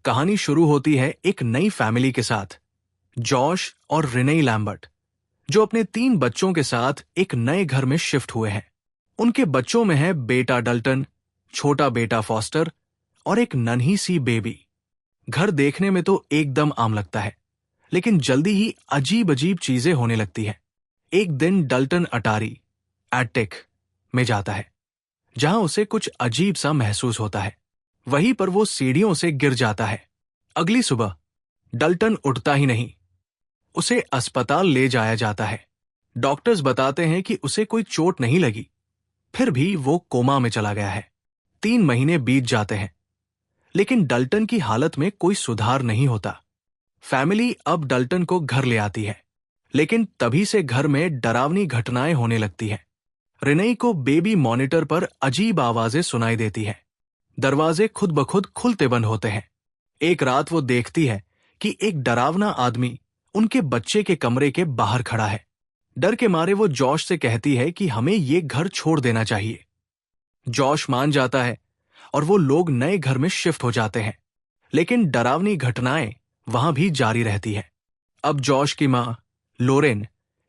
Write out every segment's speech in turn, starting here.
कहानी शुरू होती है एक नई फैमिली के साथ, जॉश और रिने लैम्बर्ट, जो अपने 3 बच्चों के साथ एक नए घर में शिफ्ट हुए हैं। उनके बच्चों में है बेटा डल्टन, छोटा बेटा फॉस्टर और एक नन्ही सी बेबी। घर देखने में तो एकदम आम लगता है, लेकिन जल्दी ही अजीब अजीब चीजें होने लगती हैं। एक दिन डल्टन अटारी एटिक में जाता है, जहां उसे कुछ अजीब सा महसूस होता है। वहीं पर वो सीढ़ियों से गिर जाता है। अगली सुबह डल्टन उठता ही नहीं। उसे अस्पताल ले जाया जाता है। डॉक्टर्स बताते हैं कि उसे कोई चोट नहीं लगी, फिर भी वो कोमा में चला गया है। 3 महीने बीत जाते हैं, लेकिन डल्टन की हालत में कोई सुधार नहीं होता। फैमिली अब डल्टन को घर ले आती है, लेकिन तभी से घर में डरावनी घटनाएं होने लगती हैं। रिने को बेबी मॉनिटर पर अजीब आवाजें सुनाई देती हैं। दरवाजे खुद ब खुद खुलते बंद होते हैं। एक रात वो देखती है कि एक डरावना आदमी उनके बच्चे के कमरे के बाहर खड़ा है। डर के मारे वो जॉश से कहती है कि हमें ये घर छोड़ देना चाहिए। जॉश मान जाता है और वो लोग नए घर में शिफ्ट हो जाते हैं, लेकिन डरावनी घटनाएं वहां भी जारी रहती है। अब जॉश की मां लोरेन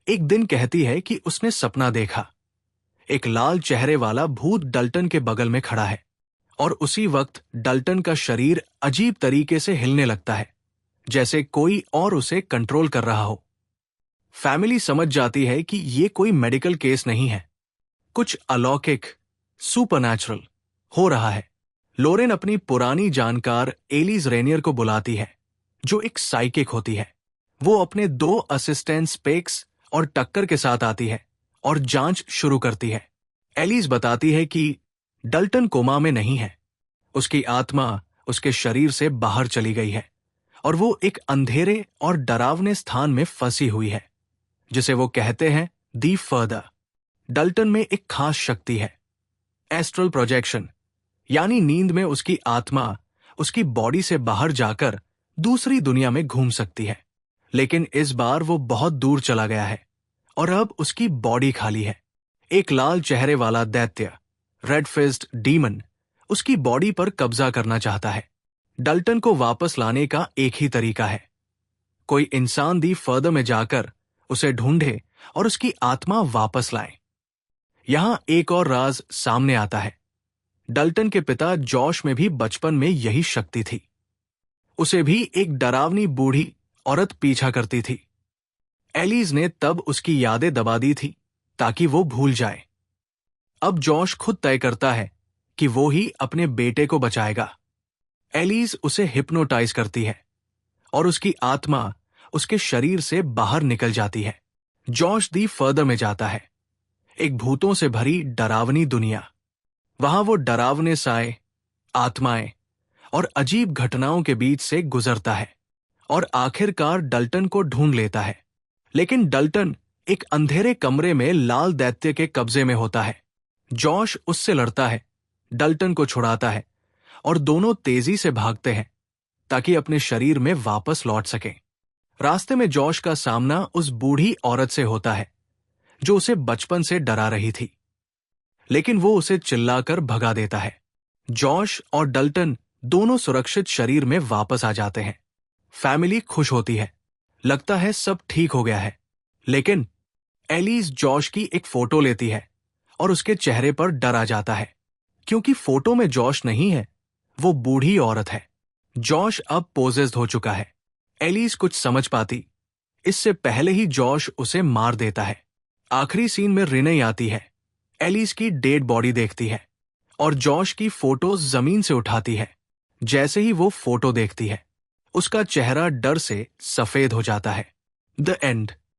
एक दिन कहती है कि उसने सपना देखा। एक लाल चेहरे वाला भूत डल्टन के बगल में खड़ा है, और उसी वक्त डल्टन का शरीर अजीब तरीके से हिलने लगता है, जैसे कोई और उसे कंट्रोल कर रहा हो। फैमिली समझ जाती है कि ये कोई मेडिकल केस नहीं है, कुछ अलौकिक सुपरनैचुरल हो रहा है। लोरेन अपनी पुरानी जानकार एलिस रेनियर को बुलाती है, जो एक साइकिक होती है। वो अपने 2 असिस्टेंट स्पेक्स और टक्कर के साथ आती है और जांच शुरू करती है। एलिस बताती है कि डल्टन कोमा में नहीं है, उसकी आत्मा उसके शरीर से बाहर चली गई है और वो एक अंधेरे और डरावने स्थान में फंसी हुई है, जिसे वो कहते हैं दी फर्दर। डल्टन में एक खास शक्ति है, एस्ट्रल प्रोजेक्शन, यानी नींद में उसकी आत्मा उसकी बॉडी से बाहर जाकर दूसरी दुनिया में घूम सकती है। लेकिन इस बार वो बहुत दूर चला गया है और अब उसकी बॉडी खाली है। एक लाल चेहरे वाला दैत्य, रेड फेस्ड डीमन, उसकी बॉडी पर कब्जा करना चाहता है। डल्टन को वापस लाने का एक ही तरीका है, कोई इंसान दी फर्दर में जाकर उसे ढूंढे और उसकी आत्मा वापस लाए। यहां एक और राज सामने आता है। डल्टन के पिता जॉश में भी बचपन में यही शक्ति थी। उसे भी एक डरावनी बूढ़ी औरत पीछा करती थी। एलिस ने तब उसकी यादें दबा दी थी ताकि वो भूल जाए। अब जॉश खुद तय करता है कि वो ही अपने बेटे को बचाएगा। एलिस उसे हिप्नोटाइज करती है और उसकी आत्मा उसके शरीर से बाहर निकल जाती है। जॉश दी फर्दर में जाता है, एक भूतों से भरी डरावनी दुनिया। वहां वो डरावने साए, आत्माएं और अजीब घटनाओं के बीच से गुजरता है और आखिरकार डल्टन को ढूंढ लेता है। लेकिन डल्टन एक अंधेरे कमरे में लाल दैत्य के कब्जे में होता है। जॉश उससे लड़ता है, डल्टन को छुड़ाता है और दोनों तेजी से भागते हैं ताकि अपने शरीर में वापस लौट सकें। रास्ते में जॉश का सामना उस बूढ़ी औरत से होता है जो उसे बचपन से डरा रही थी, लेकिन वो उसे चिल्लाकर भगा देता है। जॉश और डल्टन दोनों सुरक्षित शरीर में वापस आ जाते हैं। फैमिली खुश होती है, लगता है सब ठीक हो गया है। लेकिन एलिस जॉश की एक फोटो लेती है और उसके चेहरे पर डर आ जाता है, क्योंकि फोटो में जॉश नहीं है, वो बूढ़ी औरत है। जॉश अब पोजेस्ड हो चुका है। एलिस कुछ समझ पाती, इससे पहले ही जॉश उसे मार देता है। आखिरी सीन में रिने आती है, एलिस की डेड बॉडी देखती है और जॉश की फोटो जमीन से उठाती है। जैसे ही वो फोटो देखती है, उसका चेहरा डर से सफेद हो जाता है। The end.